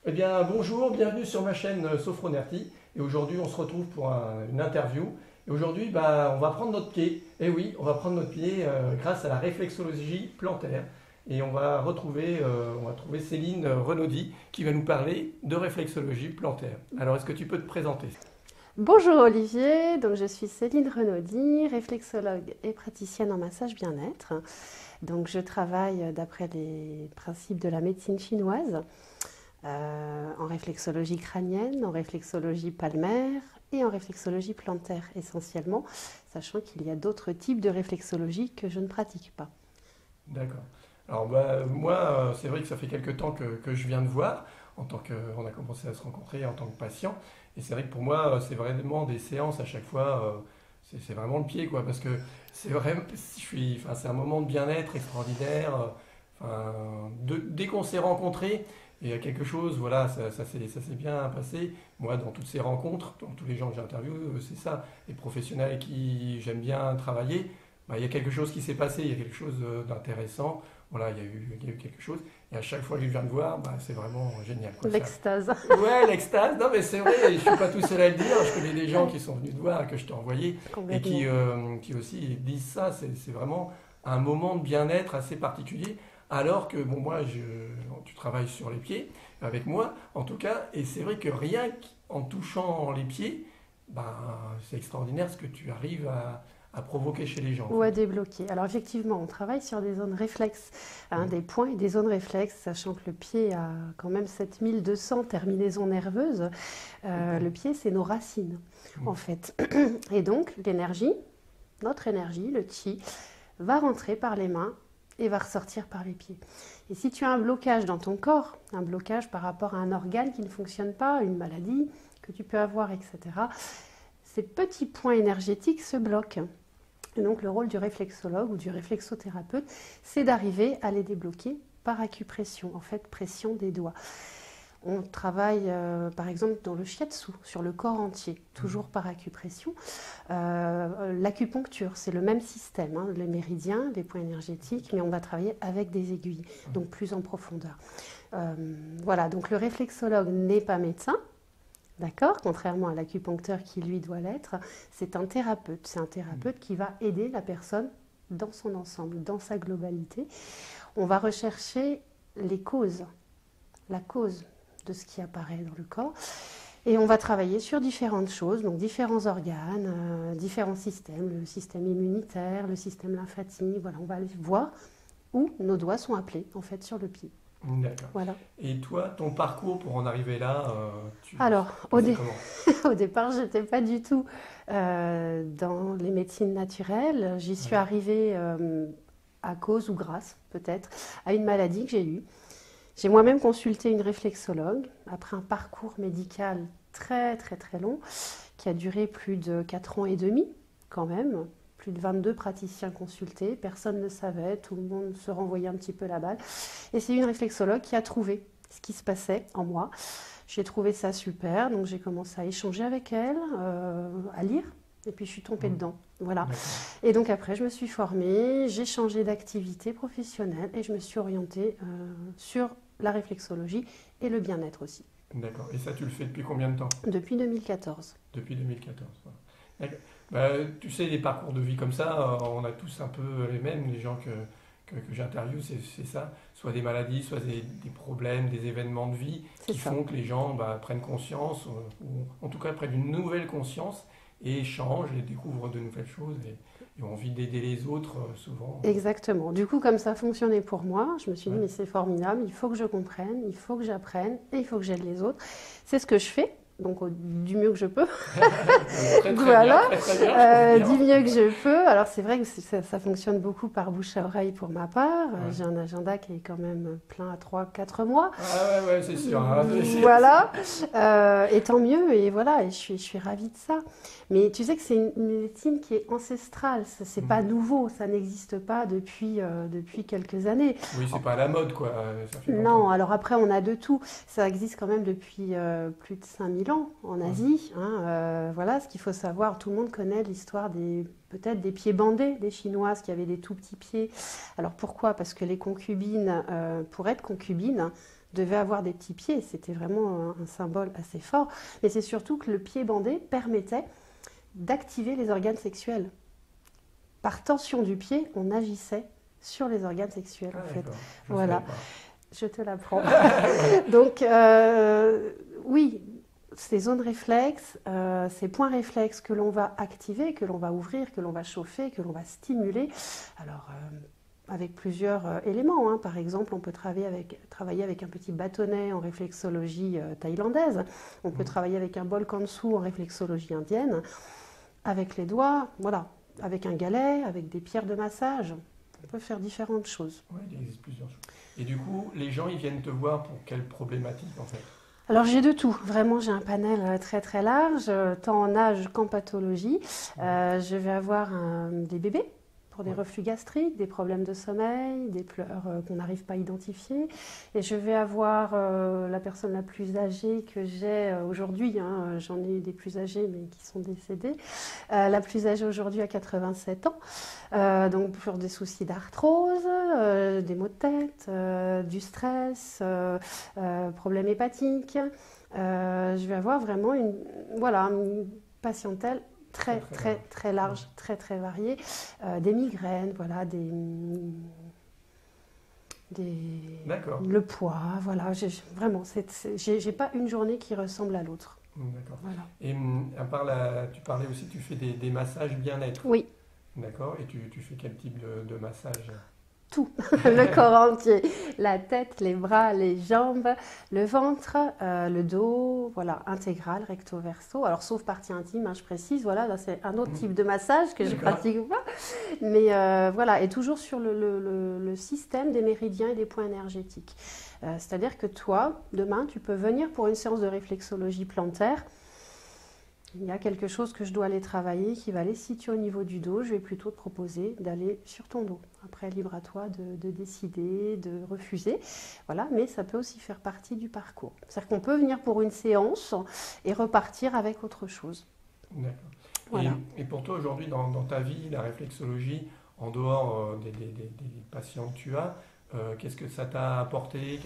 Eh bien, bonjour, bienvenue sur ma chaîne Sophronerty. Et aujourd'hui, on se retrouve pour une interview. Et aujourd'hui, on va prendre notre pied. Et oui, on va prendre notre pied grâce à la réflexologie plantaire. Et on va trouver Céline Renaudy qui va nous parler de réflexologie plantaire. Alors, est-ce que tu peux te présenter? Bonjour Olivier, donc je suis Céline Renaudy, réflexologue et praticienne en massage bien-être. Donc je travaille d'après les principes de la médecine chinoise, en réflexologie crânienne, en réflexologie palmaire et en réflexologie plantaire essentiellement, sachant qu'il y a d'autres types de réflexologie que je ne pratique pas. D'accord. Alors, moi, c'est vrai que ça fait quelques temps que je viens de voir. On a commencé à se rencontrer en tant que patient. Et c'est vrai que pour moi, c'est vraiment des séances à chaque fois. C'est vraiment le pied, quoi. Parce que c'est vraiment, enfin, c'est un moment de bien-être extraordinaire. Enfin, dès qu'on s'est rencontrés, il y a quelque chose, voilà, ça s'est bien passé. Moi, dans toutes ces rencontres, dans tous les gens que j'interviewe, c'est ça. Les professionnels avec qui j'aime bien travailler, il y a quelque chose qui s'est passé, il y a quelque chose d'intéressant. Voilà, il y a eu quelque chose. Et à chaque fois que je viens de voir, c'est vraiment génial, quoi. L'extase. Ouais, l'extase. Non, mais c'est vrai, je ne suis pas tout seul à le dire. Je connais des gens qui sont venus te voir, que je t'ai envoyé, et Complètement. qui aussi disent ça. C'est vraiment un moment de bien-être assez particulier. Alors que, bon, tu travailles sur les pieds, avec moi, en tout cas, et c'est vrai que rien qu'en touchant les pieds, c'est extraordinaire ce que tu arrives à provoquer chez les gens, en Ou à fait. débloquer. Alors effectivement, on travaille sur des zones réflexes, Mm. des points et des zones réflexes, sachant que le pied a quand même 7200 terminaisons nerveuses. Le pied, c'est nos racines, Mm. en fait. Et donc, l'énergie, notre énergie, le chi, va rentrer par les mains et va ressortir par les pieds. Et si tu as un blocage dans ton corps, un blocage par rapport à un organe qui ne fonctionne pas, une maladie que tu peux avoir, etc., ces petits points énergétiques se bloquent. Et donc le rôle du réflexologue ou du réflexothérapeute, c'est d'arriver à les débloquer par acupression, en fait pression des doigts. On travaille par exemple dans le shiatsu, sur le corps entier, toujours par acupression. L'acupuncture, c'est le même système, les méridiens, les points énergétiques, mais on va travailler avec des aiguilles, donc plus en profondeur. Voilà, donc le réflexologue n'est pas médecin, d'accord? Contrairement à l'acupuncteur qui, lui, doit l'être, c'est un thérapeute. C'est un thérapeute qui va aider la personne dans son ensemble, dans sa globalité. On va rechercher les causes, la cause de ce qui apparaît dans le corps. Et on va travailler sur différentes choses, donc différents organes, différents systèmes, le système immunitaire, le système lymphatique. Voilà, on va aller voir où nos doigts sont appelés, en fait, sur le pied. D'accord. Voilà. Et toi, ton parcours pour en arriver là, Alors, toi, c'est comment? au départ, je n'étais pas du tout dans les médecines naturelles. J'y suis Ouais. arrivée à cause ou grâce, peut-être, à une maladie que j'ai eue. J'ai moi-même consulté une réflexologue après un parcours médical très, très, très long qui a duré plus de 4 ans et demi, quand même. Plus de 22 praticiens consultés, personne ne savait, tout le monde se renvoyait un petit peu la balle. Et c'est une réflexologue qui a trouvé ce qui se passait en moi. J'ai trouvé ça super, donc j'ai commencé à échanger avec elle, à lire, et puis je suis tombée Mm. dedans. Voilà. D'accord. Et donc après, je me suis formée, j'ai changé d'activité professionnelle et je me suis orientée sur la réflexologie et le bien-être aussi, D'accord. Et ça, tu le fais depuis combien de temps? depuis 2014. Depuis 2014. Voilà. D'accord. Tu sais, les parcours de vie comme ça, on a tous un peu les mêmes, les gens que j'interviewe, c'est ça. Soit des maladies, soit des problèmes, des événements de vie C'est qui ça. font que les gens prennent conscience, ou en tout cas prennent une nouvelle conscience et échangent et découvrent de nouvelles choses et ont envie d'aider les autres, souvent. Exactement. Du coup, comme ça fonctionnait pour moi, je me suis dit, Ouais. mais c'est formidable, il faut que je comprenne, il faut que j'apprenne et il faut que j'aide les autres. C'est ce que je fais, donc du mieux que je peux. Très très bien, Voilà, très très bien, je confirme. du mieux que je peux. Alors c'est vrai que ça fonctionne beaucoup par bouche à oreille pour ma part. Ouais. J'ai un agenda qui est quand même plein à 3, 4 mois. Ah ouais, ouais, c'est sûr, hein. Voilà, et tant mieux, et voilà, et je suis ravie de ça. Mais tu sais que c'est une médecine qui est ancestrale, c'est pas Mm. nouveau, ça n'existe pas depuis quelques années. Oui, c'est pas à la mode, quoi. Ça fait longtemps. Non, alors après on a de tout. Ça existe quand même depuis plus de 5000 ans en Ouais. Asie, hein. Voilà, ce qu'il faut savoir, tout le monde connaît l'histoire peut-être des pieds bandés, des Chinoises qui avaient des tout petits pieds. Alors pourquoi? Parce que les concubines, pour être concubine, devait avoir des petits pieds. C'était vraiment un symbole assez fort. Mais c'est surtout que le pied bandé permettait d'activer les organes sexuels. Par tension du pied, on agissait sur les organes sexuels, en fait. Voilà, je te l'apprends. Donc, oui, ces zones réflexes, ces points réflexes que l'on va activer, que l'on va ouvrir, que l'on va chauffer, que l'on va stimuler. Alors, avec plusieurs éléments, hein. Par exemple, on peut travailler avec un petit bâtonnet en réflexologie thaïlandaise. On peut travailler avec un bol kansu en réflexologie indienne. Avec les doigts, voilà. Avec un galet, avec des pierres de massage. On peut faire différentes choses. Oui, il existe plusieurs choses. Et du coup, les gens, ils viennent te voir pour quelle problématique, en fait? Alors j'ai de tout, vraiment j'ai un panel très très large, tant en âge qu'en pathologie. Je vais avoir des bébés pour des reflux gastriques, des problèmes de sommeil, des pleurs qu'on n'arrive pas à identifier. Et je vais avoir la personne la plus âgée que j'ai aujourd'hui, hein, j'en ai eu des plus âgés mais qui sont décédés, la plus âgée aujourd'hui à 87 ans, donc pour des soucis d'arthrose, des maux de tête, du stress, problèmes hépatiques. Je vais avoir vraiment une patientèle très large, très variée, des migraines, voilà, le poids, voilà, vraiment, j'ai pas une journée qui ressemble à l'autre. D'accord. Voilà. Et à part tu parlais aussi, tu fais des massages bien-être. Oui. D'accord. Et tu fais quel type de massage? Tout, le corps entier, la tête, les bras, les jambes, le ventre, le dos, voilà, intégral, recto verso. Alors sauf partie intime, hein, je précise, voilà, là c'est un autre type de massage que je pratique pas, mais voilà, et toujours sur le système des méridiens et des points énergétiques. C'est-à-dire que toi, demain, tu peux venir pour une séance de réflexologie plantaire. Il y a quelque chose que je dois aller travailler qui va aller situer au niveau du dos. Je vais plutôt te proposer d'aller sur ton dos. Après, libre à toi de décider, de refuser. Voilà, mais ça peut aussi faire partie du parcours. C'est-à-dire qu'on peut venir pour une séance et repartir avec autre chose. D'accord. Voilà. Et pour toi, aujourd'hui, dans ta vie, la réflexologie, en dehors des patients que tu as, qu'est-ce que ça t'a apporté?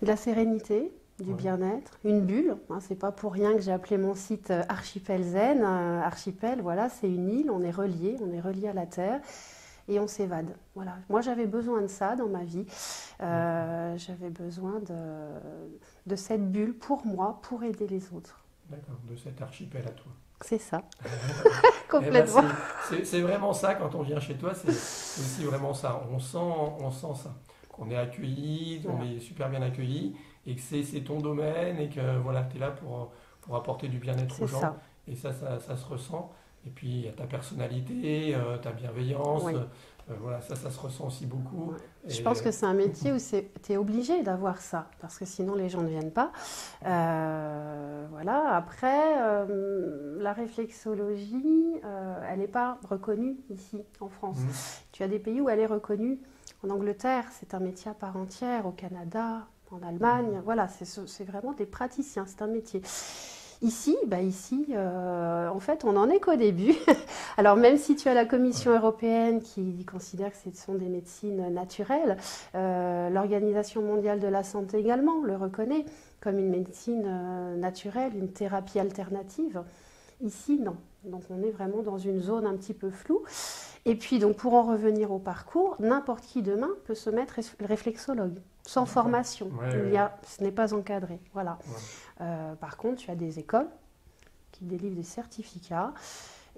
De la sérénité. Du bien-être, une bulle, hein, c'est pas pour rien que j'ai appelé mon site Archipel Zen. Archipel, voilà, c'est une île, on est relié à la terre et on s'évade. Voilà. Moi j'avais besoin de ça dans ma vie, j'avais besoin de cette bulle pour moi, pour aider les autres. D'accord, de cet archipel à toi. C'est ça, complètement. C'est vraiment ça, quand on vient chez toi, c'est aussi vraiment ça. On sent ça, qu'on est accueilli, on est super bien accueilli. Et que c'est ton domaine et que voilà, tu es là pour apporter du bien-être aux gens. Ça. Et ça se ressent. Et puis il y a ta personnalité, ta bienveillance. Oui. Voilà, ça se ressent aussi beaucoup. Je pense que c'est un métier où tu es obligé d'avoir ça, parce que sinon les gens ne viennent pas. Voilà. Après, la réflexologie, elle n'est pas reconnue ici en France. Tu as des pays où elle est reconnue. En Angleterre, c'est un métier à part entière. Au Canada, en Allemagne, voilà, c'est vraiment des praticiens, c'est un métier. Ici, en fait, on n'en est qu'au début. Alors, même si tu as la Commission européenne qui considère que ce sont des médecines naturelles, l'Organisation mondiale de la santé également le reconnaît comme une médecine naturelle, une thérapie alternative. Ici, non. Donc, on est vraiment dans une zone un petit peu floue. Et puis, donc, pour en revenir au parcours, n'importe qui demain peut se mettre réflexologue, sans formation. Ce n'est pas encadré. Voilà. Par contre, tu as des écoles qui délivrent des certificats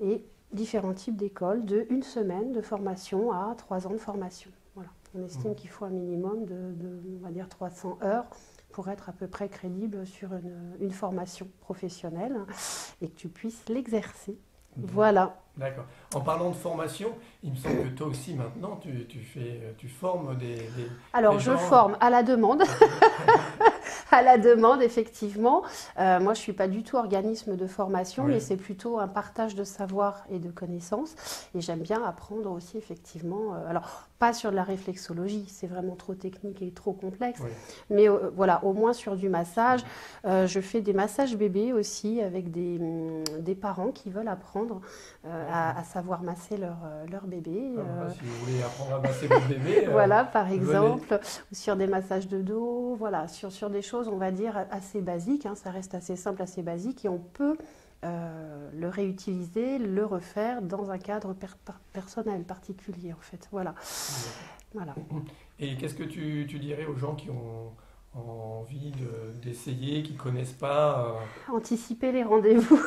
et différents types d'écoles de 1 semaine de formation à 3 ans de formation. Voilà. On estime qu'il faut un minimum de, on va dire, 300 heures pour être à peu près crédible sur une formation professionnelle et que tu puisses l'exercer. Voilà. D'accord. En parlant de formation, il me semble que toi aussi maintenant, tu formes des Alors, je forme à la demande. À la demande, effectivement. Moi, je ne suis pas du tout organisme de formation, mais c'est plutôt un partage de savoir et de connaissances. Et j'aime bien apprendre aussi, effectivement. Alors, pas sur de la réflexologie, c'est vraiment trop technique et trop complexe. Mais voilà, au moins sur du massage. Je fais des massages bébés aussi avec des parents qui veulent apprendre à savoir masser leur bébé. Si vous voulez apprendre à masser votre bébé, voilà, par venez. exemple, ou sur des massages de dos, voilà, sur des choses, on va dire, assez basiques, hein, ça reste assez simple, assez basique, et on peut le réutiliser, le refaire dans un cadre personnel, particulier, en fait. Voilà. Voilà. Et qu'est-ce que tu dirais aux gens qui ont envie d'essayer, qui ne connaissent pas Anticiper les rendez-vous.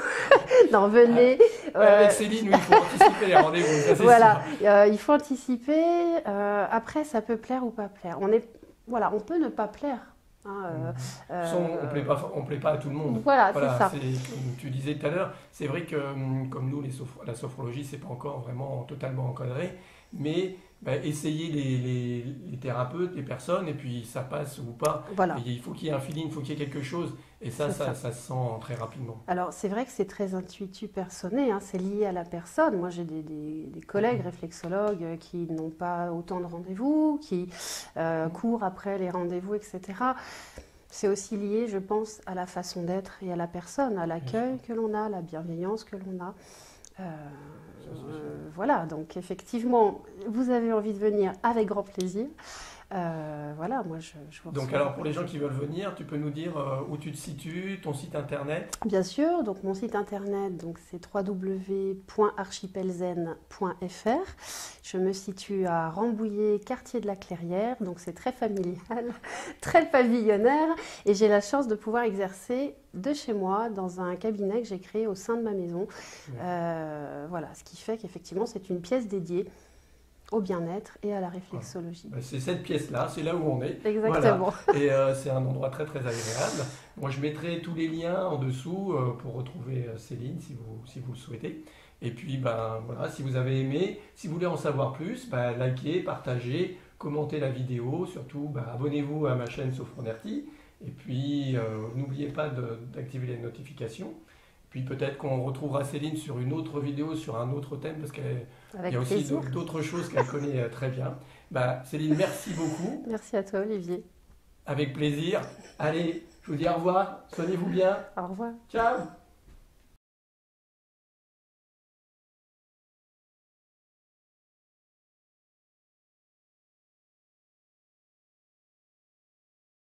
Non, venez. Avec Céline, oui, il faut anticiper les rendez-vous. Ça, c'est voilà, sûr. il faut anticiper. Après, ça peut plaire ou pas plaire. Voilà, on peut ne pas plaire. Hein, on ne plaît pas à tout le monde. Voilà, c'est ça. Comme tu disais tout à l'heure, c'est vrai que comme nous, la sophrologie, c'est pas encore vraiment totalement encadré, mais essayer les thérapeutes, les personnes, et puis ça passe ou pas. Voilà. Et il faut qu'il y ait un feeling, il faut qu'il y ait quelque chose, et ça se sent très rapidement. Alors, c'est vrai que c'est très intuitif personné, hein, c'est lié à la personne. Moi, j'ai des collègues réflexologues qui n'ont pas autant de rendez-vous, qui courent après les rendez-vous, etc. C'est aussi lié, je pense, à la façon d'être et à la personne, à l'accueil que l'on a, à la bienveillance que l'on a. Voilà, donc effectivement, vous avez envie de venir avec grand plaisir. Voilà, moi je vous Donc alors pour les gens qui veulent venir, tu peux nous dire où tu te situes, ton site internet? Bien sûr, donc mon site internet c'est www.archipelzen.fr. Je me situe à Rambouillet, quartier de la Clairière, donc c'est très familial, très pavillonnaire, et j'ai la chance de pouvoir exercer de chez moi dans un cabinet que j'ai créé au sein de ma maison. Voilà, ce qui fait qu'effectivement c'est une pièce dédiée au bien-être et à la réflexologie. C'est cette pièce-là, c'est là où on est. Exactement. Voilà. Et c'est un endroit très très agréable. Moi je mettrai tous les liens en dessous pour retrouver Céline si vous le souhaitez. Et puis voilà, si vous avez aimé, si vous voulez en savoir plus, likez, partagez, commentez la vidéo, surtout abonnez-vous à ma chaîne Sophronerty. Et puis n'oubliez pas d'activer les notifications. Puis peut-être qu'on retrouvera Céline sur une autre vidéo, sur un autre thème, parce qu'il y a aussi d'autres choses qu'elle connaît très bien. Céline, merci beaucoup. Merci à toi, Olivier. Avec plaisir. Allez, je vous dis au revoir. Soignez-vous bien. Au revoir. Ciao.